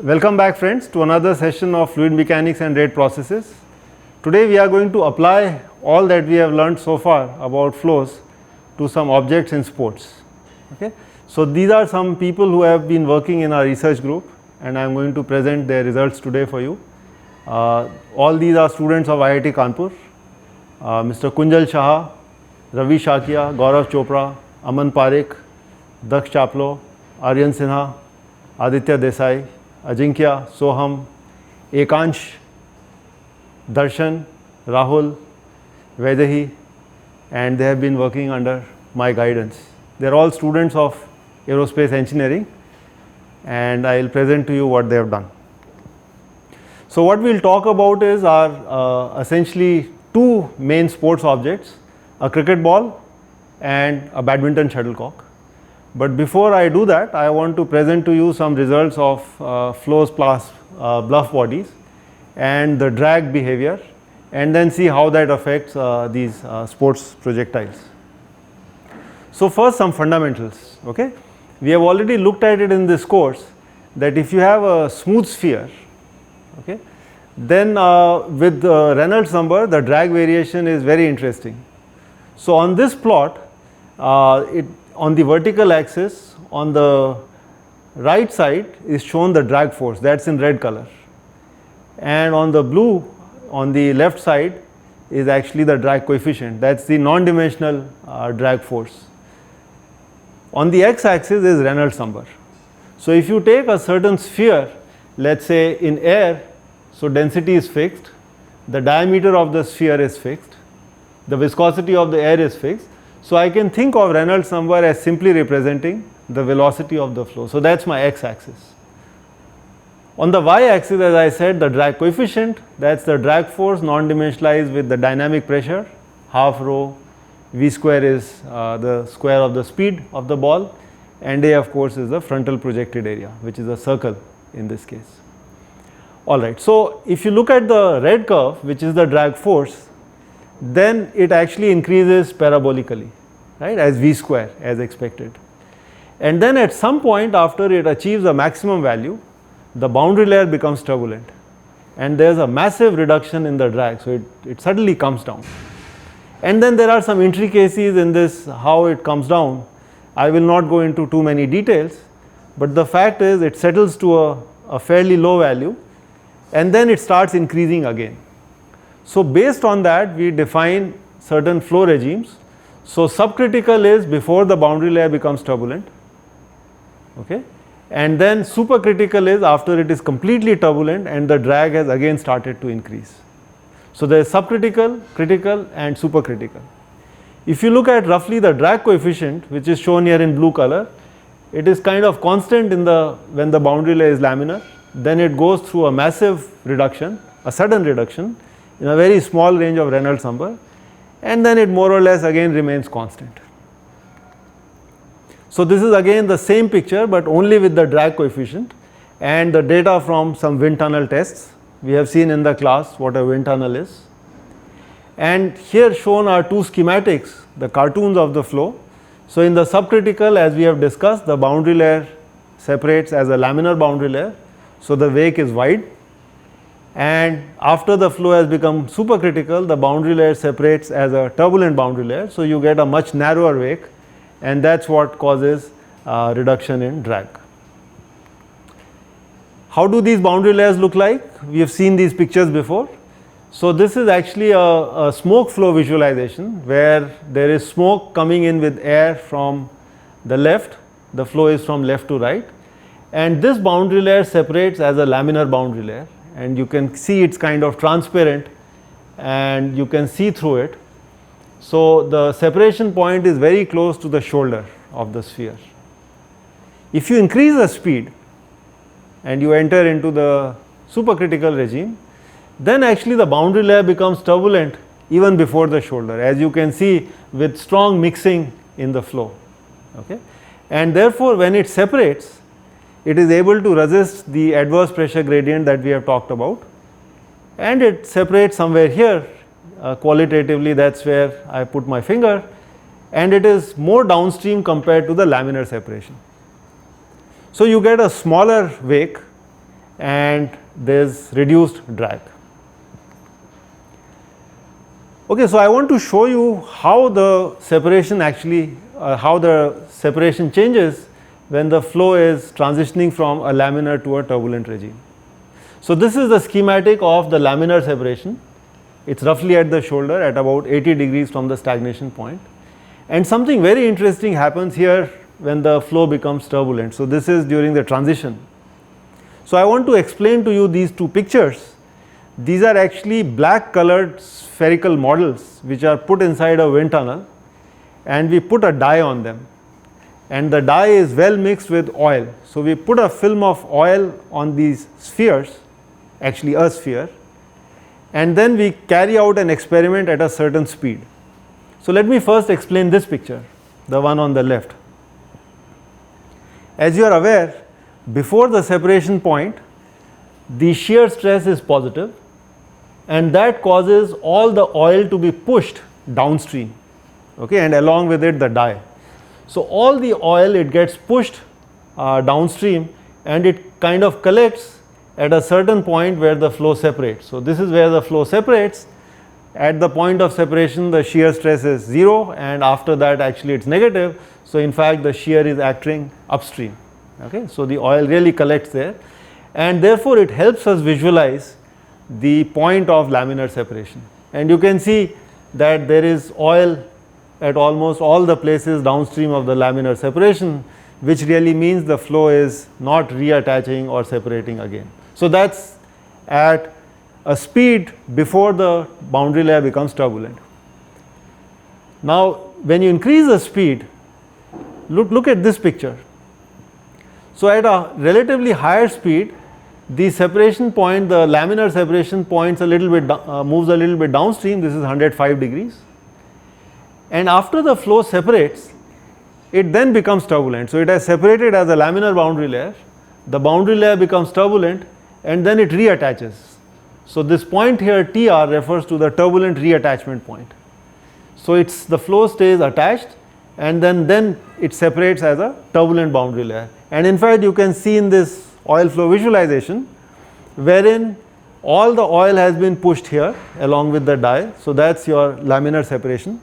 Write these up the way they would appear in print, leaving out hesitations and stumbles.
Welcome back friends to another session of fluid mechanics and rate processes. Today we are going to apply all that we have learned so far about flows to some objects in sports. Okay? So these are some people who have been working in our research group and I am going to present their results today for you. All these are students of IIT Kanpur. Mr. Kunjal Shah, Ravi Shakia, Gaurav Chopra, Aman Parekh, Daksh Chaplo, Aryan Sinha, Aditya Desai, Ajinkya, Soham, Ekansh, Darshan, Rahul, Vaidehi, and they have been working under my guidance. They are all students of aerospace engineering and I will present to you what they have done. So what we will talk about is our essentially two main sports objects, a cricket ball and a badminton shuttlecock. But before I do that, I want to present to you some results of flows plus bluff bodies and the drag behavior, and then see how that affects these sports projectiles. So first, some fundamentals. Okay, we have already looked at it in this course that if you have a smooth sphere, okay, then with the Reynolds number the drag variation is very interesting. So on this plot, on the vertical axis on the right side is shown the drag force, that is in red color, and on the blue on the left side is actually the drag coefficient, that is the non-dimensional drag force. On the x axis is Reynolds number. So if you take a certain sphere, let us say in air, so density is fixed, the diameter of the sphere is fixed, the viscosity of the air is fixed. So I can think of Reynolds number as simply representing the velocity of the flow. So that is my x axis. On the y axis, as I said, the drag coefficient, that is the drag force non-dimensionalized with the dynamic pressure, half rho, v square is the square of the speed of the ball, and a of course is the frontal projected area, which is a circle in this case. Alright, so if you look at the red curve, which is the drag force, then it actually increases parabolically, right, as v square as expected. And then at some point after it achieves a maximum value, the boundary layer becomes turbulent and there is a massive reduction in the drag, so it suddenly comes down. And then there are some intricacies in this, how it comes down. I will not go into too many details, but the fact is it settles to a fairly low value and then it starts increasing again. So based on that we define certain flow regimes. So subcritical is before the boundary layer becomes turbulent, okay, and then supercritical is after it is completely turbulent and the drag has again started to increase. So there is subcritical, critical and supercritical. If you look at roughly the drag coefficient, which is shown here in blue color, it is kind of constant in when the boundary layer is laminar, then it goes through a massive reduction, a sudden reduction in a very small range of Reynolds number, and then it more or less again remains constant. So this is again the same picture but only with the drag coefficient and the data from some wind tunnel tests. We have seen in the class what a wind tunnel is. And here shown are two schematics, the cartoons of the flow. So in the subcritical, as we have discussed, the boundary layer separates as a laminar boundary layer, so the wake is wide. And after the flow has become supercritical, the boundary layer separates as a turbulent boundary layer, so you get a much narrower wake, and that is what causes reduction in drag. How do these boundary layers look like? We have seen these pictures before. So this is actually a smoke flow visualization where there is smoke coming in with air from the left, the flow is from left to right, and this boundary layer separates as a laminar boundary layer. And you can see it's kind of transparent and you can see through it. So the separation point is very close to the shoulder of the sphere. If you increase the speed and you enter into the supercritical regime, then actually the boundary layer becomes turbulent even before the shoulder, as you can see with strong mixing in the flow. Okay? And therefore when it separates, it is able to resist the adverse pressure gradient that we have talked about, and it separates somewhere here qualitatively, that is where I put my finger, and it is more downstream compared to the laminar separation. So you get a smaller wake and there is reduced drag. Okay, so I want to show you how the separation changes when the flow is transitioning from a laminar to a turbulent regime. So this is the schematic of the laminar separation. It's roughly at the shoulder at about 80 degrees from the stagnation point. And something very interesting happens here when the flow becomes turbulent. So this is during the transition. So I want to explain to you these two pictures. These are actually black colored spherical models which are put inside a wind tunnel, and we put a dye on them, and the dye is well mixed with oil. So we put a film of oil on these spheres, actually a sphere, and then we carry out an experiment at a certain speed. So let me first explain this picture, the one on the left. As you are aware, before the separation point, the shear stress is positive, and that causes all the oil to be pushed downstream, okay, and along with it the dye. So all the oil, it gets pushed downstream, and it kind of collects at a certain point where the flow separates. So this is where the flow separates. At the point of separation, the shear stress is 0, and after that actually it's negative. So in fact the shear is acting upstream. Okay, so the oil really collects there, and therefore it helps us visualize the point of laminar separation. And you can see that there is oil at almost all the places downstream of the laminar separation, which really means the flow is not reattaching or separating again. So that's at a speed before the boundary layer becomes turbulent. Now when you increase the speed, look at this picture. So at a relatively higher speed, the separation point, the laminar separation points a little bit, moves a little bit downstream. This is 105 degrees. And after the flow separates, it then becomes turbulent. So it has separated as a laminar boundary layer. The boundary layer becomes turbulent, and then it reattaches. So this point here, TR, refers to the turbulent reattachment point. So it's the flow stays attached, and then it separates as a turbulent boundary layer. And in fact you can see in this oil flow visualization wherein all the oil has been pushed here along with the dye. So that's your laminar separation,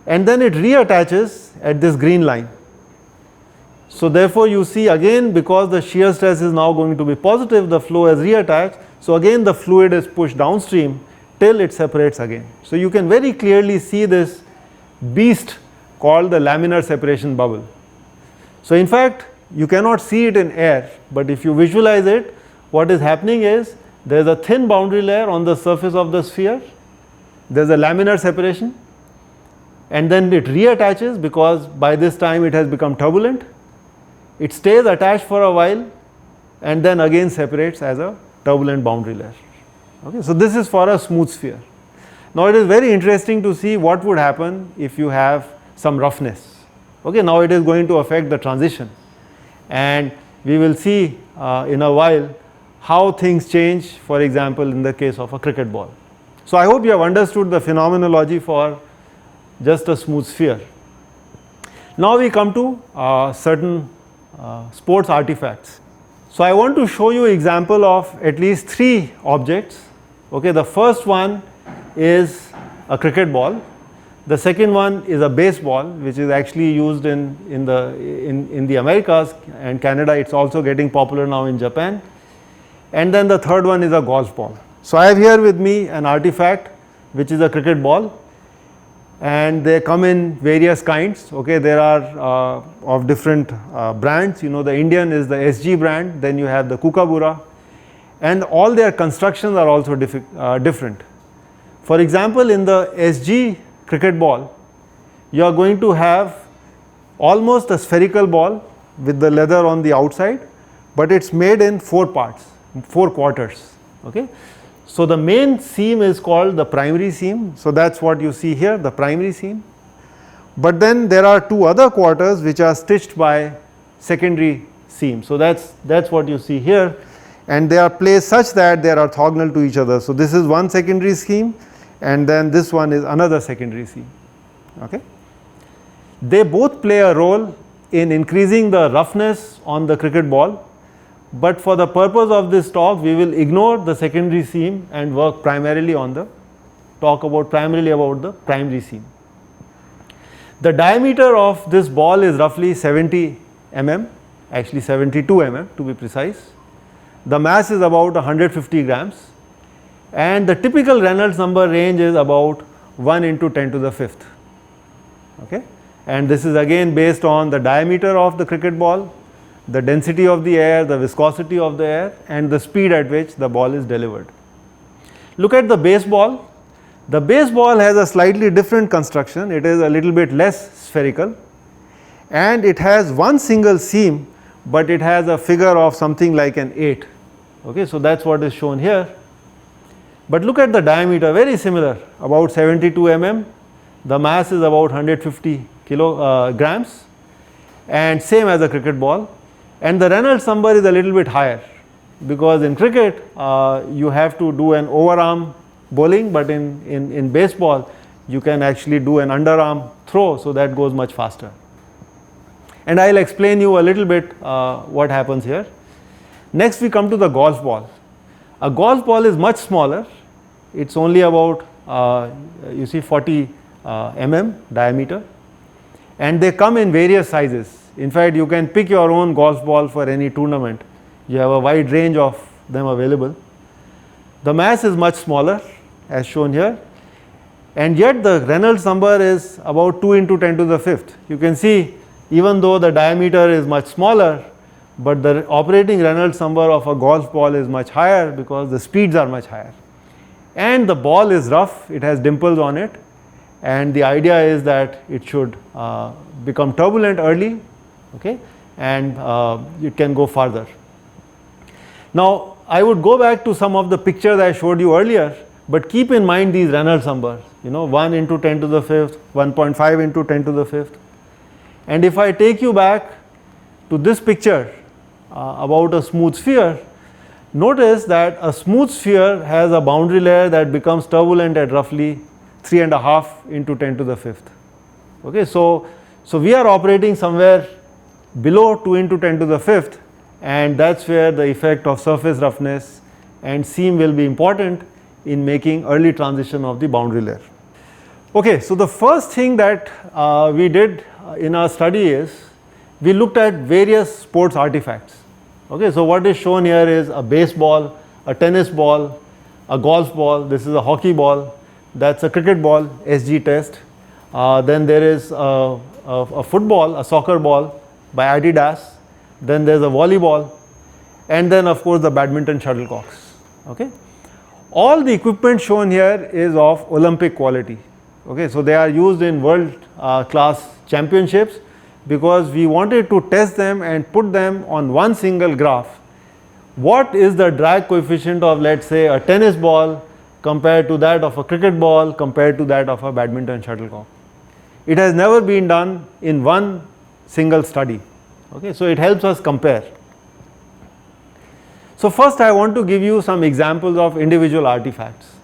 and then it reattaches at this green line. So therefore you see again, because the shear stress is now going to be positive, the flow has reattached. So again the fluid is pushed downstream till it separates again. So you can very clearly see this beast called the laminar separation bubble. So in fact you cannot see it in air, but if you visualize it, what is happening is there is a thin boundary layer on the surface of the sphere, there is a laminar separation, and then it reattaches because by this time it has become turbulent. It stays attached for a while and then again separates as a turbulent boundary layer. Okay, so this is for a smooth sphere. Now it is very interesting to see what would happen if you have some roughness. Okay, now it is going to affect the transition, and we will see in a while how things change, for example in the case of a cricket ball. So I hope you have understood the phenomenology for just a smooth sphere. Now we come to certain sports artifacts. So I want to show you example of at least 3 objects. Okay, the first one is a cricket ball. The second one is a baseball, which is actually used in the Americas and Canada. It's also getting popular now in Japan. And then the third one is a golf ball. So I have here with me an artifact which is a cricket ball, and they come in various kinds. Okay, there are of different brands. You know, the Indian is the SG brand, then you have the Kookaburra, and all their constructions are also different. For example, in the SG cricket ball, you are going to have almost a spherical ball with the leather on the outside, but it's made in 4 parts, 4 quarters. Okay, so the main seam is called the primary seam. So that's what you see here, the primary seam. But then there are 2 other quarters which are stitched by secondary seam. So that's what you see here, and they are placed such that they are orthogonal to each other. So this is one secondary seam, and then this one is another secondary seam. Okay, they both play a role in increasing the roughness on the cricket ball, but for the purpose of this talk we will ignore the secondary seam and work primarily on the primarily about the primary seam. The diameter of this ball is roughly 70 mm, actually 72 mm to be precise. The mass is about 150 grams and the typical Reynolds number range is about 1 into 10 to the 5th. Okay? And this is again based on the diameter of the cricket ball, the density of the air, the viscosity of the air and the speed at which the ball is delivered. Look at the baseball. The baseball has a slightly different construction. It is a little bit less spherical and it has one single seam, but it has a figure of something like an 8. Okay, so that's what is shown here. But look at the diameter, very similar, about 72 mm. The mass is about 150 kilograms and same as a cricket ball. And the Reynolds number is a little bit higher because in cricket you have to do an overarm bowling, but in baseball you can actually do an underarm throw, so that goes much faster. And I will explain you a little bit what happens here. Next we come to the golf ball. A golf ball is much smaller. It is only about you see 40 mm diameter and they come in various sizes. In fact, you can pick your own golf ball for any tournament. You have a wide range of them available. The mass is much smaller as shown here and yet the Reynolds number is about 2 into 10 to the 5th. You can see even though the diameter is much smaller, but the operating Reynolds number of a golf ball is much higher because the speeds are much higher. And the ball is rough, it has dimples on it and the idea is that it should become turbulent early, okay, and it can go farther. Now I would go back to some of the pictures I showed you earlier, but keep in mind these Reynolds numbers, 1 into 10 to the 5th, 1.5 into 10 to the 5th. And if I take you back to this picture about a smooth sphere, notice that a smooth sphere has a boundary layer that becomes turbulent at roughly 3.5 into 10 to the 5th. Okay, so we are operating somewhere below 2 into 10 to the 5th and that is where the effect of surface roughness and seam will be important in making early transition of the boundary layer. Okay, so the first thing that we did in our study is we looked at various sports artifacts. Okay, so what is shown here is a baseball, a tennis ball, a golf ball, this is a hockey ball, that's a cricket ball, SG test. Then there is a football, a soccer ball by Adidas, then there is a volleyball and then of course the badminton shuttlecocks. Okay. All the equipment shown here is of Olympic quality. Okay, so they are used in world class championships because we wanted to test them and put them on one single graph. What is the drag coefficient of, let's say, a tennis ball compared to that of a cricket ball compared to that of a badminton shuttlecock? It has never been done in one single study. Okay, so it helps us compare. So first I want to give you some examples of individual artifacts.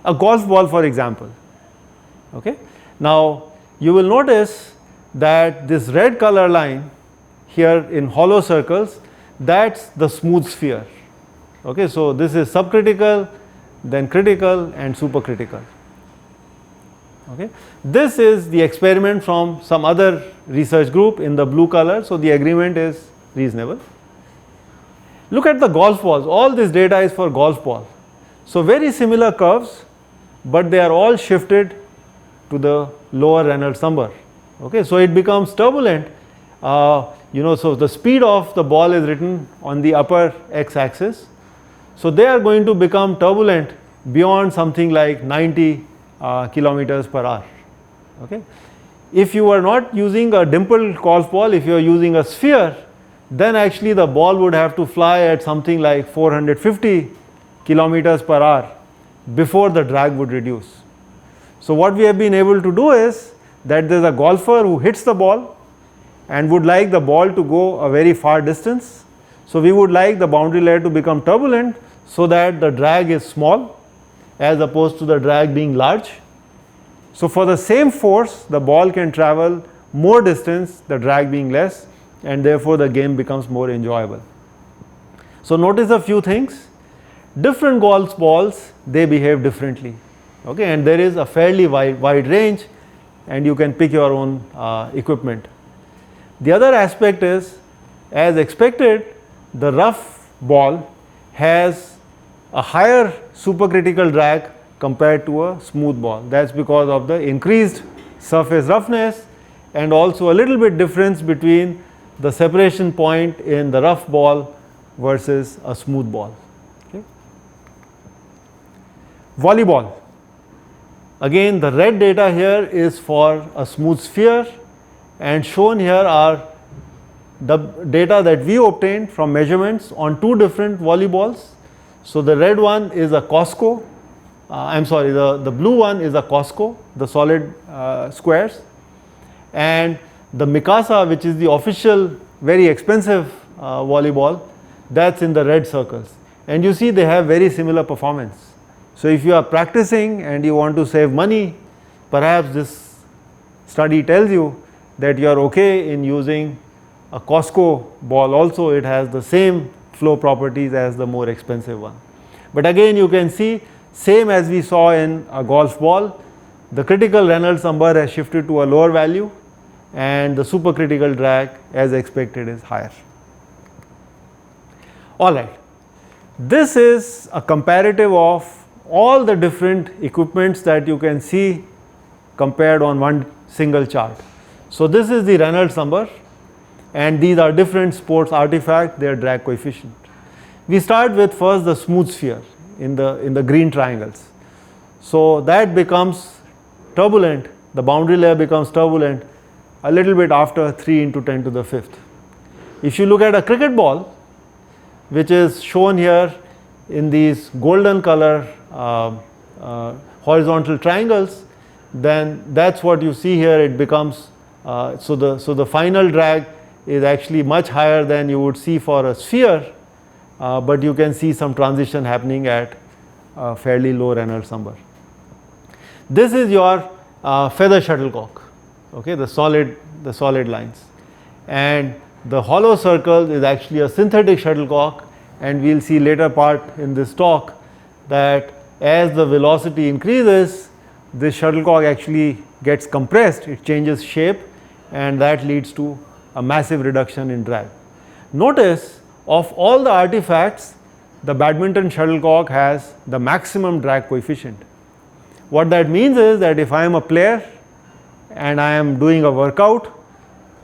A golf ball, for example. Okay. Now you will notice that this red color line here in hollow circles, that's the smooth sphere. Okay, so this is subcritical, then critical and supercritical. Okay. This is the experiment from some other research group in the blue color, so the agreement is reasonable. Look at the golf balls, all this data is for golf ball. So very similar curves, but they are all shifted to the lower Reynolds number. Okay, so it becomes turbulent, so the speed of the ball is written on the upper x-axis. So they are going to become turbulent beyond something like 90 kilometers per hour. Okay. If you are not using a dimpled golf ball, if you are using a sphere, then actually the ball would have to fly at something like 450 kilometers per hour before the drag would reduce. So what we have been able to do is that there is a golfer who hits the ball and would like the ball to go a very far distance. So we would like the boundary layer to become turbulent so that the drag is small as opposed to the drag being large. So for the same force, the ball can travel more distance, the drag being less, and therefore the game becomes more enjoyable. So notice a few things. Different golf balls, they behave differently, okay, and there is a fairly wide range, and you can pick your own equipment. The other aspect is, as expected, the rough ball has a higher supercritical drag compared to a smooth ball. That's because of the increased surface roughness and also a little bit difference between the separation point in the rough ball versus a smooth ball. Okay. Volleyball. Again, the red data here is for a smooth sphere, and shown here are the data that we obtained from measurements on two different volleyballs. So the red one is a Costco, the blue one is a Costco, the solid squares, and the Mikasa, which is the official very expensive volleyball, that's in the red circles. And you see they have very similar performance. So if you are practicing and you want to save money, perhaps this study tells you that you are okay in using a Costco ball also. It has the same flow properties as the more expensive one. But again, you can see, same as we saw in a golf ball, the critical Reynolds number has shifted to a lower value and the supercritical drag as expected is higher. Alright, this is a comparative of all the different equipments that you can see compared on one single chart. So this is the Reynolds number, and these are different sports artifacts, their drag coefficient. We start with first the smooth sphere in the green triangles. So that becomes turbulent, the boundary layer becomes turbulent a little bit after 3 into 10 to the 5th. If you look at a cricket ball, which is shown here in these golden color horizontal triangles, then that's what you see here. It becomes so the final drag is actually much higher than you would see for a sphere, but you can see some transition happening at a fairly low Reynolds number. This is your feather shuttlecock, okay, the solid lines, and the hollow circle is actually a synthetic shuttlecock, and we'll see later part in this talk that as the velocity increases, this shuttlecock actually gets compressed, it changes shape, and that leads to a massive reduction in drag. Notice, of all the artifacts, the badminton shuttlecock has the maximum drag coefficient. What that means is that if I am a player and I am doing a workout,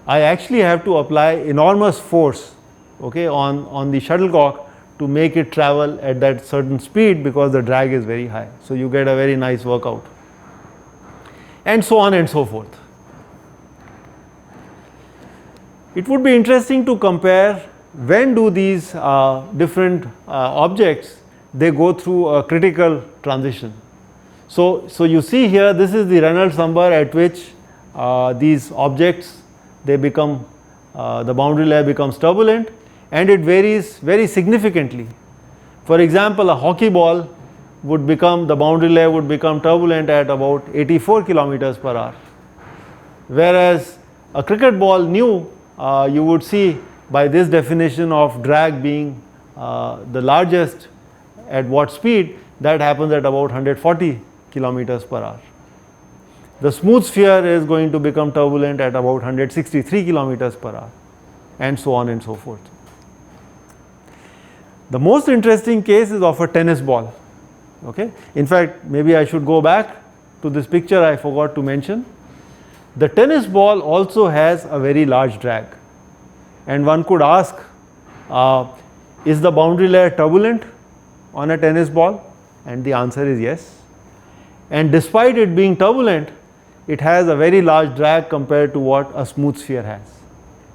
I actually have to apply enormous force, okay, on the shuttlecock to make it travel at that certain speed because the drag is very high. So you get a very nice workout, and so on and so forth. It would be interesting to compare when do these different objects, they go through a critical transition. So you see here, this is the Reynolds number at which these objects, they become, the boundary layer becomes turbulent, and it varies very significantly. For example, a hockey ball would become, the boundary layer would become turbulent at about 84 kilometers per hour. Whereas a cricket ball new, you would see by this definition of drag being the largest at what speed, that happens at about 140 kilometers per hour. The smooth sphere is going to become turbulent at about 163 kilometers per hour, and so on and so forth. The most interesting case is of a tennis ball. Okay? In fact, maybe I should go back to this picture I forgot to mention. The tennis ball also has a very large drag, and one could ask, is the boundary layer turbulent on a tennis ball? And the answer is yes. And despite it being turbulent, it has a very large drag compared to what a smooth sphere has.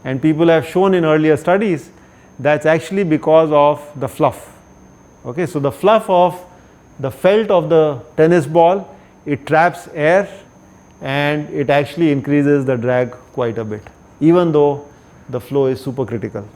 And people have shown in earlier studies that's actually because of the fluff. Okay, so the fluff of the felt of the tennis ball, it traps air and it actually increases the drag quite a bit, even though the flow is supercritical.